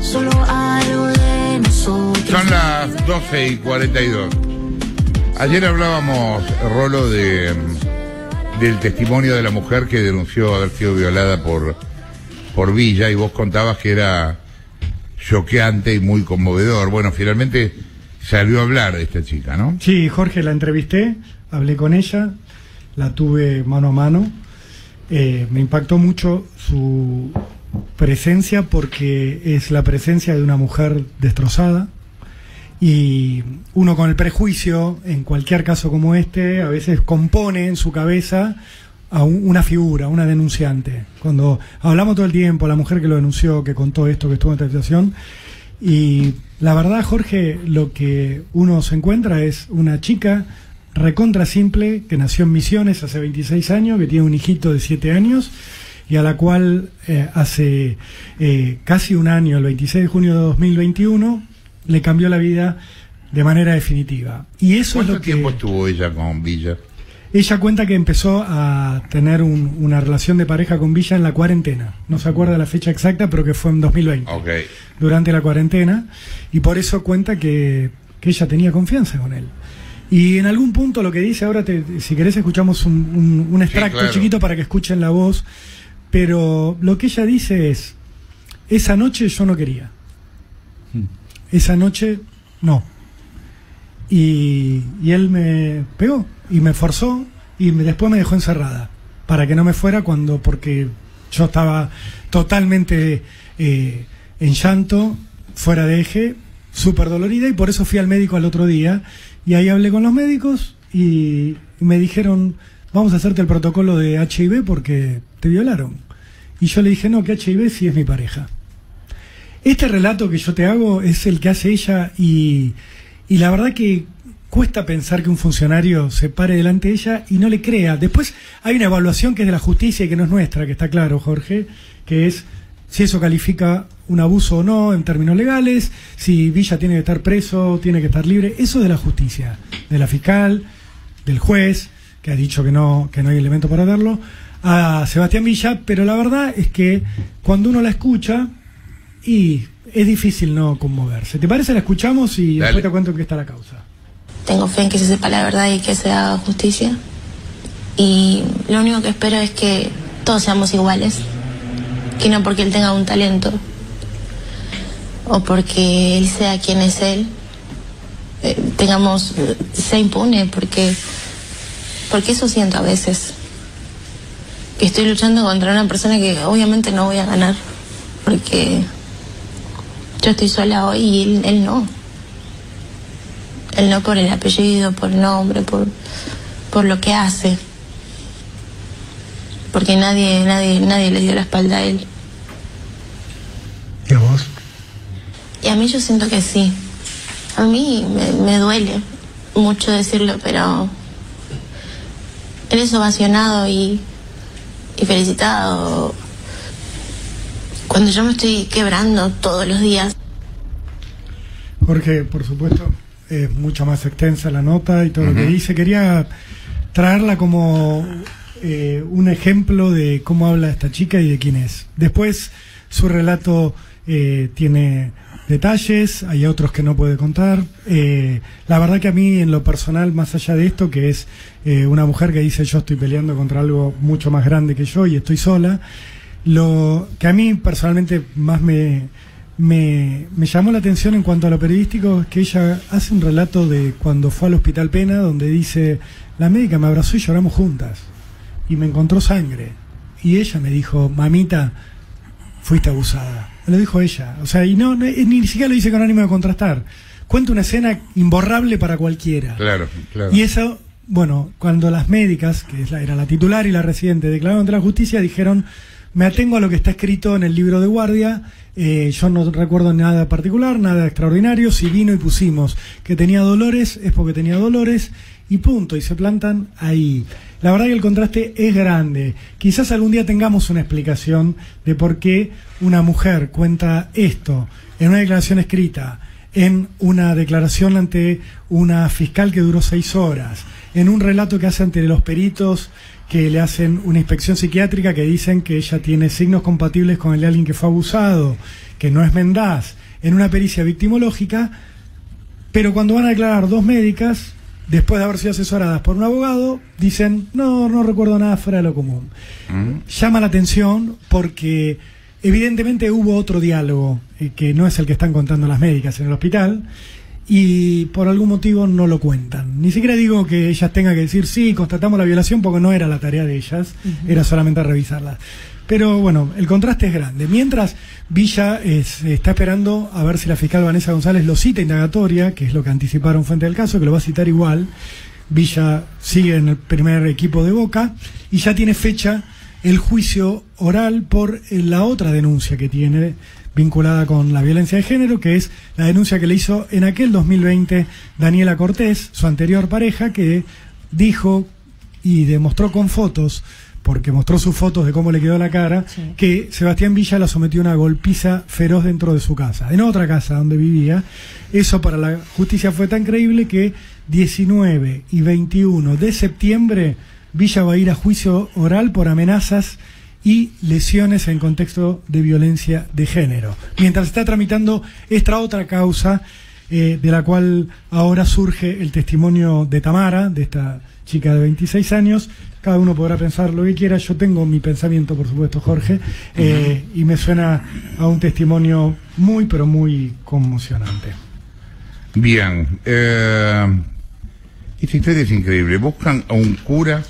Solo algo de nosotros. Son las 12:42. Ayer hablábamos, Rolo, del testimonio de la mujer que denunció haber sido violada por Villa, y vos contabas que era choqueante y muy conmovedor. Bueno, finalmente salió a hablar de esta chica, ¿no? Sí, Jorge, la entrevisté, hablé con ella, la tuve mano a mano. Me impactó mucho su presencia, porque es la presencia de una mujer destrozada, y uno con el prejuicio, en cualquier caso como este, a veces compone en su cabeza a una figura, una denunciante. Cuando hablamos todo el tiempo, la mujer que lo denunció, que contó esto, que estuvo en esta situación, y la verdad, Jorge, lo que uno se encuentra es una chica recontra simple, que nació en Misiones hace 26 años, que tiene un hijito de 7 años, y a la cual hace casi un año, el 26 de junio de 2021, le cambió la vida de manera definitiva. Y eso es lo que... ¿Cuánto tiempo estuvo ella con Villa? Ella cuenta que empezó a tener una relación de pareja con Villa en la cuarentena. No se acuerda la fecha exacta, pero que fue en 2020. Okay. Durante la cuarentena. Y por eso cuenta que ella tenía confianza con él. Y en algún punto lo que dice, ahora si querés escuchamos un extracto, sí, claro, chiquito, para que escuchen la voz. Pero lo que ella dice es: esa noche yo no quería. Esa noche no. Y él me pegó y me forzó, y después me dejó encerrada para que no me fuera, porque yo estaba totalmente en llanto, fuera de eje, súper dolorida, y por eso fui al médico al otro día, y ahí hablé con los médicos y me dijeron: vamos a hacerte el protocolo de HIV porque te violaron. Y yo le dije: no, que HIV sí es mi pareja. Este relato que yo te hago es el que hace ella, y la verdad que cuesta pensar que un funcionario se pare delante de ella y no le crea. Después hay una evaluación que es de la justicia y que no es nuestra, que está claro, Jorge, que es si eso califica un abuso o no en términos legales, si Villa tiene que estar preso, tiene que estar libre. Eso es de la justicia, de la fiscal, del juez, que ha dicho que no hay elemento para verlo, a Sebastián Villa. Pero la verdad es que cuando uno la escucha, y es difícil no conmoverse. ¿Te parece? La escuchamos y después te cuento en qué está la causa. Tengo fe en que se sepa la verdad y que se haga justicia. Y lo único que espero es que todos seamos iguales. Que no porque él tenga un talento o porque él sea quien es él, sea impune, porque eso siento a veces. Que estoy luchando contra una persona que obviamente no voy a ganar, porque yo estoy sola hoy y él no. Él no por el apellido, por el nombre, por lo que hace. Porque nadie le dio la espalda a él. ¿Y a vos? Y a mí yo siento que sí. A mí me duele mucho decirlo, pero él es ovacionado y felicitado cuando yo me estoy quebrando todos los días. Jorge, por supuesto, es mucho más extensa la nota y todo lo que dice. Quería traerla como un ejemplo de cómo habla esta chica y de quién es. Después su relato tiene detalles, hay otros que no puede contar. La verdad que a mí, en lo personal, más allá de esto, que es una mujer que dice: yo estoy peleando contra algo mucho más grande que yo y estoy sola, lo que a mí personalmente más me llamó la atención en cuanto a lo periodístico es que ella hace un relato de cuando fue al Hospital Pena, donde dice: la médica me abrazó y lloramos juntas y me encontró sangre, y ella me dijo: mamita, fuiste abusada. Me lo dijo ella. O sea, y ni siquiera lo dice con ánimo de contrastar. Cuenta una escena imborrable para cualquiera. Claro. Y eso, bueno, cuando las médicas, que era la titular y la residente, declararon ante la justicia, dijeron: me atengo a lo que está escrito en el libro de guardia, yo no recuerdo nada particular, nada extraordinario. Si vino y pusimos que tenía dolores, es porque tenía dolores, y punto, y se plantan ahí. La verdad que el contraste es grande. Quizás algún día tengamos una explicación de por qué una mujer cuenta esto en una declaración escrita, en una declaración ante una fiscal que duró 6 horas, en un relato que hace ante los peritos que le hacen una inspección psiquiátrica que dicen que ella tiene signos compatibles con el de alguien que fue abusado, que no es mendaz, en una pericia victimológica, pero cuando van a declarar dos médicas, después de haber sido asesoradas por un abogado, dicen, no recuerdo nada fuera de lo común. Llama la atención porque evidentemente hubo otro diálogo, que no es el que están contando las médicas en el hospital, y por algún motivo no lo cuentan. Ni siquiera digo que ellas tengan que decir, sí, constatamos la violación, porque no era la tarea de ellas, era solamente revisarla. Pero bueno, el contraste es grande. Mientras Villa está esperando a ver si la fiscal Vanessa González lo cita indagatoria, que es lo que anticiparon fuente del caso, que lo va a citar igual. Villa sigue en el primer equipo de Boca y ya tiene fecha el juicio oral por la otra denuncia que tiene vinculada con la violencia de género, que es la denuncia que le hizo en aquel 2020 Daniela Cortés, su anterior pareja, que dijo y demostró con fotos, porque mostró sus fotos de cómo le quedó la cara, sí, que Sebastián Villa la sometió a una golpiza feroz dentro de su casa, en otra casa donde vivía. Eso para la justicia fue tan creíble que 19 y 21 de septiembre Villa va a ir a juicio oral por amenazas y lesiones en contexto de violencia de género, mientras está tramitando esta otra causa, de la cual ahora surge el testimonio de Tamara, de esta chica de 26 años. Cada uno podrá pensar lo que quiera. Yo tengo mi pensamiento, por supuesto, Jorge, y me suena a un testimonio muy, pero muy conmocionante. Bien. Esta historia es increíble. Buscan a un cura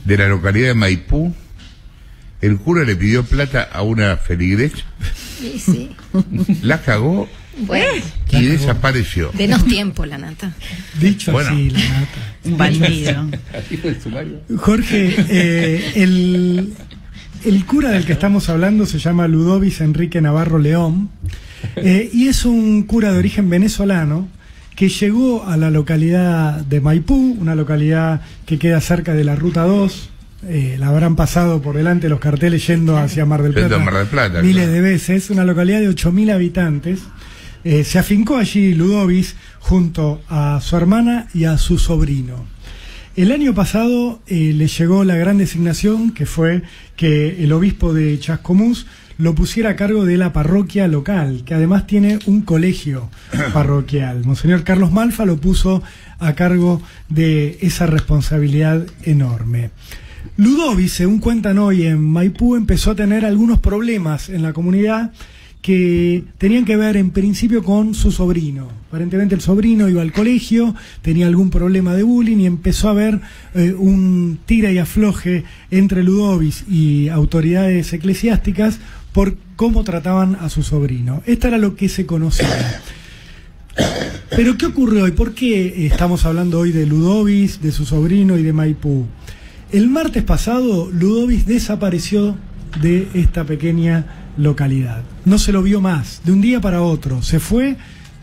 de la localidad de Maipú. El cura le pidió plata a una feligres. Sí, sí. La cagó. Bueno. Y desapareció. Denos tiempo, la nata. Dicho bueno, así, la nata. Un bandido. Jorge, el cura del que estamos hablando se llama Ludovis Enrique Navarro León, y es un cura de origen venezolano que llegó a la localidad de Maipú, una localidad que queda cerca de la Ruta 2. La habrán pasado por delante los carteles yendo hacia Mar del Plata, miles de veces. Una localidad de 8.000 habitantes. Se afincó allí Ludovis junto a su hermana y a su sobrino. El año pasado le llegó la gran designación, que fue que el obispo de Chascomús lo pusiera a cargo de la parroquia local, que además tiene un colegio parroquial. Monseñor Carlos Malfa lo puso a cargo de esa responsabilidad enorme. Ludovis, según cuentan hoy en Maipú, empezó a tener algunos problemas en la comunidad que tenían que ver en principio con su sobrino. Aparentemente el sobrino iba al colegio, tenía algún problema de bullying y empezó a haber un tira y afloje entre Ludovis y autoridades eclesiásticas por cómo trataban a su sobrino. Esto era lo que se conocía. Pero ¿qué ocurrió y por qué estamos hablando hoy de Ludovis, de su sobrino y de Maipú? El martes pasado Ludovis desapareció de esta pequeña localidad. No se lo vio más, de un día para otro. Se fue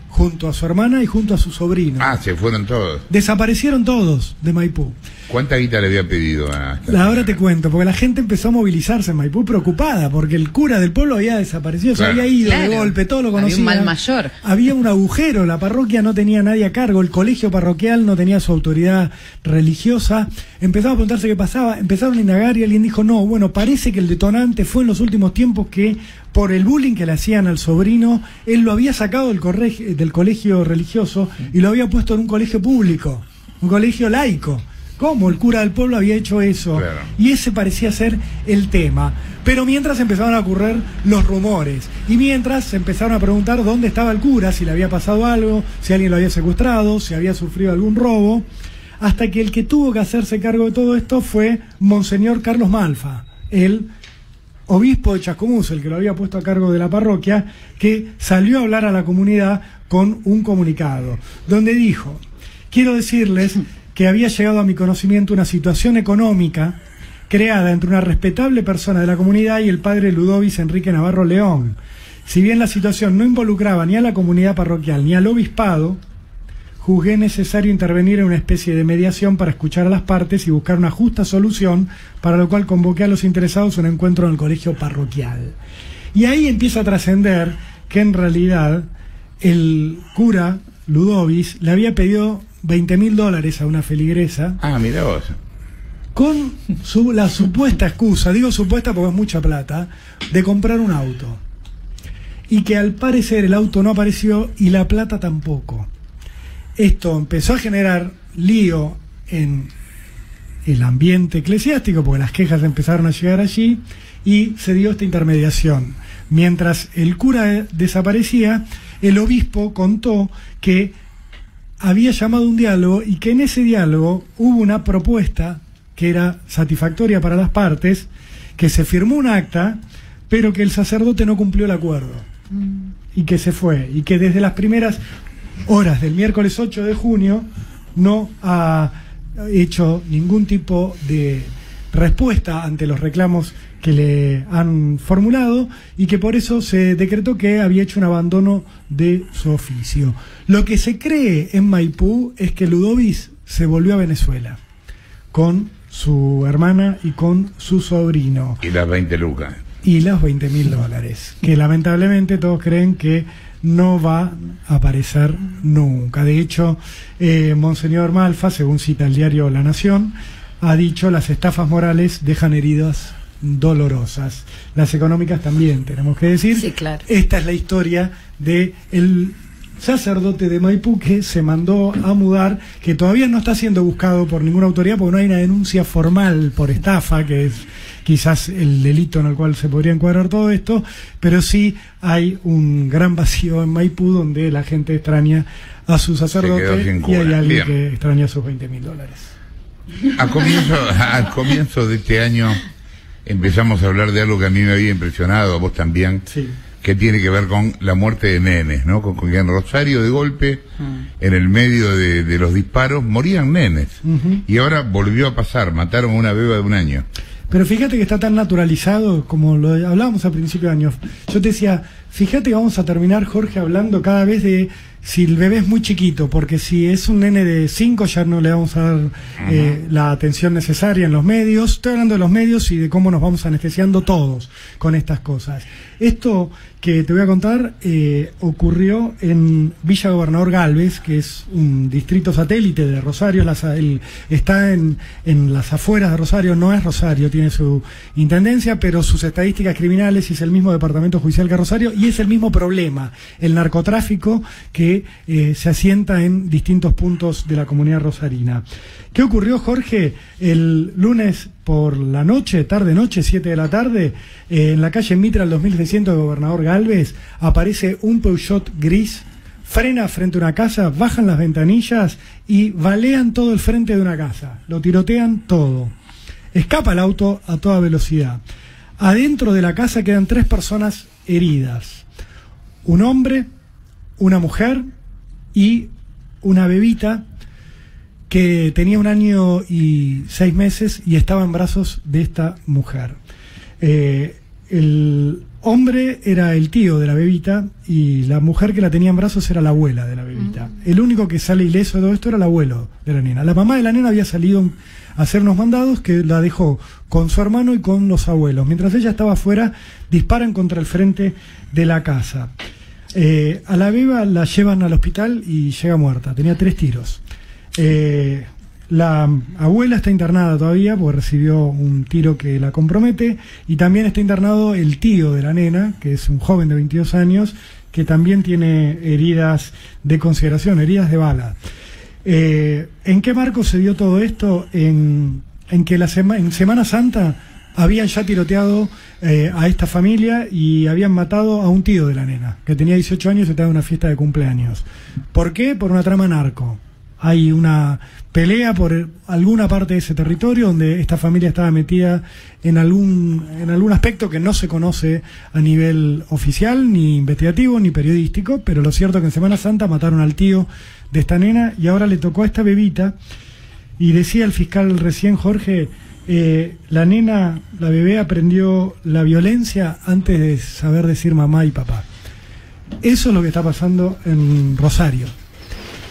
junto a su hermana y junto a su sobrino. Ah, se fueron todos. Desaparecieron todos de Maipú. ¿Cuánta guita le había pedido a esta Ahora te cuento, porque la gente empezó a movilizarse en Maipú preocupada, porque el cura del pueblo había desaparecido, claro, se había ido de golpe, todo lo conocía. Había un mal mayor. Había un agujero, la parroquia no tenía nadie a cargo, el colegio parroquial no tenía su autoridad religiosa. Empezaron a preguntarse qué pasaba, empezaron a indagar y alguien dijo, no, bueno, parece que el detonante fue en los últimos tiempos que por el bullying que le hacían al sobrino, él lo había sacado del colegio religioso y lo había puesto en un colegio público, un colegio laico. ¿Cómo? El cura del pueblo había hecho eso. Claro. Y ese parecía ser el tema. Pero mientras empezaron a ocurrir los rumores. Y mientras se empezaron a preguntar dónde estaba el cura, si le había pasado algo, si alguien lo había secuestrado, si había sufrido algún robo. Hasta que el que tuvo que hacerse cargo de todo esto fue Monseñor Carlos Malfa, el obispo de Chascomús, el que lo había puesto a cargo de la parroquia, que salió a hablar a la comunidad con un comunicado, donde dijo: quiero decirles que había llegado a mi conocimiento una situación económica creada entre una respetable persona de la comunidad y el padre Ludovis Enrique Navarro León. Si bien la situación no involucraba ni a la comunidad parroquial ni al obispado, juzgué necesario intervenir en una especie de mediación para escuchar a las partes y buscar una justa solución, para lo cual convoqué a los interesados a un encuentro en el colegio parroquial. Y ahí empieza a trascender que en realidad el cura Ludovis le había pedido $20.000 a una feligresa. Ah, mira vos. con la supuesta excusa, digo supuesta porque es mucha plata, de comprar un auto. Y que al parecer el auto no apareció y la plata tampoco. Esto empezó a generar lío en el ambiente eclesiástico, porque las quejas empezaron a llegar allí, y se dio esta intermediación. Mientras el cura desaparecía, el obispo contó que había llamado un diálogo y que en ese diálogo hubo una propuesta que era satisfactoria para las partes, que se firmó un acta, pero que el sacerdote no cumplió el acuerdo y que se fue, y que desde las primeras horas del miércoles 8 de junio no ha hecho ningún tipo de respuesta ante los reclamos que le han formulado, y que por eso se decretó que había hecho un abandono de su oficio. Lo que se cree en Maipú es que Ludovic se volvió a Venezuela con su hermana y con su sobrino. Y las 20 lucas. Y los $20.000, que lamentablemente todos creen que no va a aparecer nunca. De hecho, Monseñor Malfa, según cita el diario La Nación, ha dicho: las estafas morales dejan heridas dolorosas. Las económicas también, tenemos que decir. Sí, claro. Esta es la historia de el sacerdote de Maipú que se mandó a mudar, que todavía no está siendo buscado por ninguna autoridad porque no hay una denuncia formal por estafa, que es quizás el delito en el cual se podría encuadrar todo esto, pero sí hay un gran vacío en Maipú donde la gente extraña a su sacerdote y hay alguien que extraña sus $20.000. Al comienzo de este año empezamos a hablar de algo que a mí me había impresionado, a vos también, sí, que tiene que ver con la muerte de nenes, ¿no? Con que en Rosario, de golpe, en el medio de los disparos, morían nenes. Y ahora volvió a pasar, mataron a una beba de 1 año. Pero fíjate que está tan naturalizado, como lo hablábamos al principio de año. Yo te decía, fíjate que vamos a terminar, Jorge, hablando cada vez de si el bebé es muy chiquito, porque si es un nene de 5 ya no le vamos a dar la atención necesaria en los medios. Estoy hablando de los medios y de cómo nos vamos anestesiando todos con estas cosas. Esto que te voy a contar ocurrió en Villa Gobernador Galvez, que es un distrito satélite de Rosario. Está en las afueras de Rosario, no es Rosario, tiene su intendencia, pero sus estadísticas criminales es el mismo departamento judicial que Rosario, y es el mismo problema, el narcotráfico que se asienta en distintos puntos de la comunidad rosarina. ¿Qué ocurrió, Jorge? El lunes por la noche, tarde-noche, 7 de la tarde, en la calle Mitra, el 2600 de Gobernador Galvez, aparece un Peugeot gris, frena frente a una casa, bajan las ventanillas y balean todo el frente de una casa. Lo tirotean todo. Escapa el auto a toda velocidad. Adentro de la casa quedan 3 personas heridas. Un hombre, una mujer y una bebita que tenía 1 año y 6 meses y estaba en brazos de esta mujer. El hombre era el tío de la bebita y la mujer que la tenía en brazos era la abuela de la bebita. El único que sale ileso de todo esto era el abuelo de la nena. La mamá de la nena había salido a hacer unos mandados que la dejó con su hermano y con los abuelos. Mientras ella estaba afuera, disparan contra el frente de la casa. A la beba la llevan al hospital y llega muerta. Tenía 3 tiros. La abuela está internada todavía porque recibió un tiro que la compromete, y también está internado el tío de la nena, que es un joven de 22 años, que también tiene heridas de consideración, heridas de bala. ¿En qué marco se dio todo esto? En que en Semana Santa habían ya tiroteado a esta familia y habían matado a un tío de la nena, que tenía 18 años y estaba en una fiesta de cumpleaños. ¿Por qué? Por una trama narco. Hay una pelea por alguna parte de ese territorio donde esta familia estaba metida en algún aspecto que no se conoce a nivel oficial, ni investigativo, ni periodístico, pero lo cierto es que en Semana Santa mataron al tío de esta nena y ahora le tocó a esta bebita. Y decía el fiscal recién, Jorge, la nena, la bebé aprendió la violencia antes de saber decir mamá y papá. Eso es lo que está pasando en Rosario.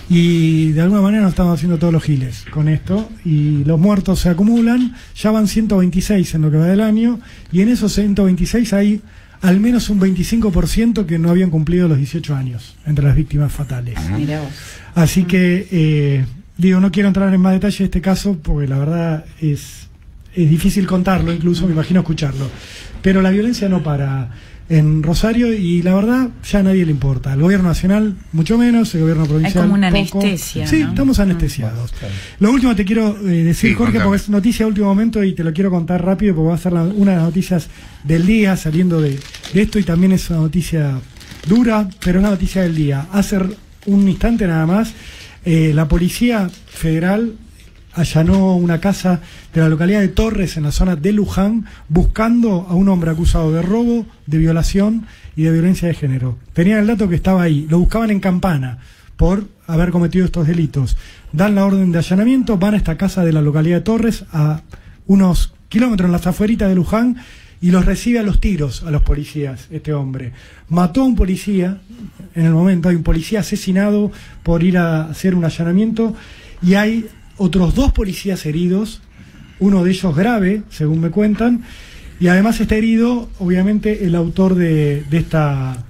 Y de alguna manera nos estamos haciendo todos los giles con esto, y los muertos se acumulan. Ya van 126 en lo que va del año, y en esos 126 hay al menos un 25% que no habían cumplido los 18 años entre las víctimas fatales. Mirá vos. Así que, no quiero entrar en más detalle de este caso porque la verdad es es difícil contarlo, incluso me imagino escucharlo. Pero la violencia no para en Rosario y la verdad ya a nadie le importa. El gobierno nacional mucho menos, el gobierno provincial hay como una poco. anestesia, Sí, ¿no? estamos anestesiados. Lo último te quiero decir, Sí, Jorge, contame. porque es noticia de último momento y te lo quiero contar rápido porque va a ser una de las noticias del día saliendo de esto y también es una noticia dura, pero una noticia del día. Hace un instante nada más, la Policía Federal allanó una casa de la localidad de Torres, en la zona de Luján, buscando a un hombre acusado de robo, de violación y de violencia de género. Tenían el dato que estaba ahí, lo buscaban en Campana por haber cometido estos delitos. Dan la orden de allanamiento, van a esta casa de la localidad de Torres, a unos kilómetros en las afueritas de Luján, y los recibe a los tiros a los policías, este hombre. Mató a un policía, en el momento hay un policía asesinado por ir a hacer un allanamiento, y hay otros 2 policías heridos, uno de ellos grave, según me cuentan, y además está herido, obviamente, el autor de esta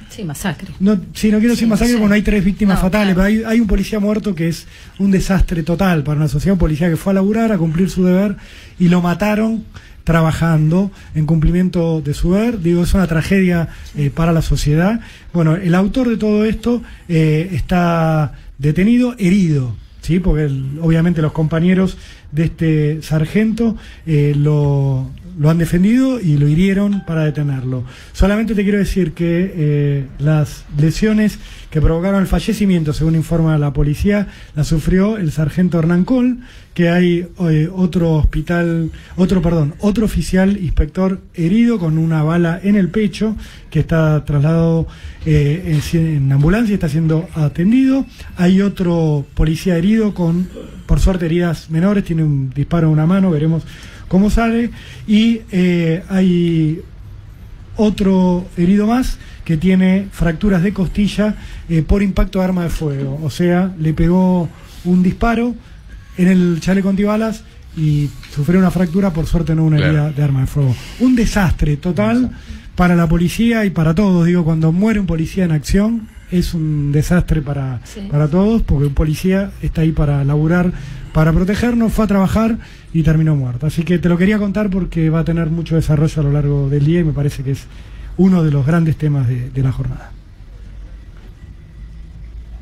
Sí, masacre. no quiero decir masacre porque no hay 3 víctimas fatales, claro. pero hay un policía muerto que es un desastre total para una sociedad, un policía que fue a laburar, a cumplir su deber, y lo mataron trabajando en cumplimiento de su deber. Digo, es una tragedia para la sociedad. Bueno, el autor de todo esto está detenido, herido, ¿sí? Porque obviamente los compañeros de este sargento lo han defendido y lo hirieron para detenerlo. Solamente te quiero decir que las lesiones que provocaron el fallecimiento, según informa la policía, las sufrió el sargento Hernán Col, que hay otro oficial inspector herido con una bala en el pecho, que está trasladado en ambulancia y está siendo atendido. Hay otro policía herido con, por suerte, heridas menores, tiene un disparo en una mano, veremos cómo sale, y hay otro herido más que tiene fracturas de costilla por impacto de arma de fuego, o sea, le pegó un disparo en el chaleco antibalas y sufrió una fractura, por suerte no una herida de arma de fuego. Un desastre total para la policía y para todos. Digo, cuando muere un policía en acción es un desastre para todos, porque un policía está ahí para laburar, para protegernos, fue a trabajar y terminó muerto. Así que te lo quería contar porque va a tener mucho desarrollo a lo largo del día y me parece que es uno de los grandes temas de la jornada.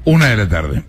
1 de la tarde.